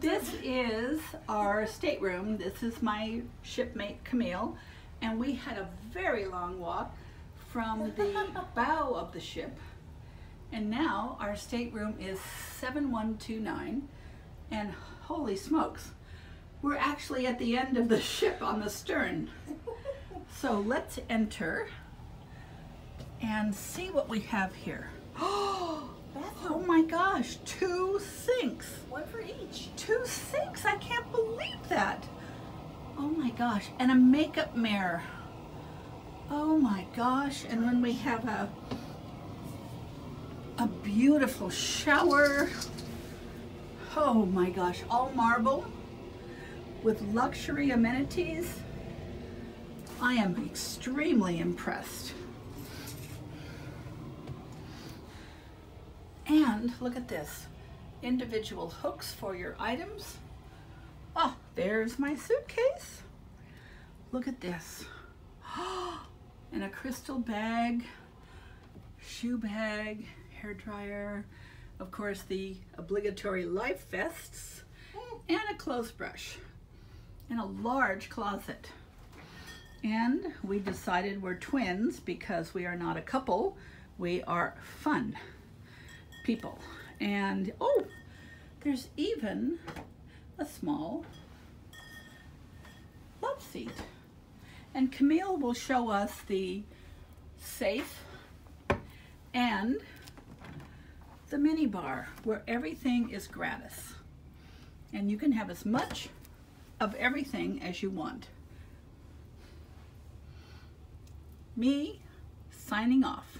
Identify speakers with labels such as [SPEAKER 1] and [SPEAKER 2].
[SPEAKER 1] This is our stateroom. This is my shipmate Camille, and we had a very long walk from the bow of the ship, and now our stateroom is 7129, and holy smokes, we're actually at the end of the ship on the stern. So let's enter and see what we have here. Oh my gosh, 2 sinks.
[SPEAKER 2] One for each.
[SPEAKER 1] 2 sinks, I can't believe that. Oh my gosh, and a makeup mirror. Oh my gosh, and then we have a beautiful shower. Oh my gosh, all marble with luxury amenities. I am extremely impressed. And look at this, individual hooks for your items. Oh, there's my suitcase. Look at this. And a crystal bag, shoe bag, hair dryer, of course the obligatory life vests, and a clothes brush, and a large closet. And we decided we're twins because we are not a couple, we are fun people. And oh, there's even a small love seat. And Camille will show us the safe and the mini bar where everything is gratis. And you can have as much of everything as you want. Me signing off.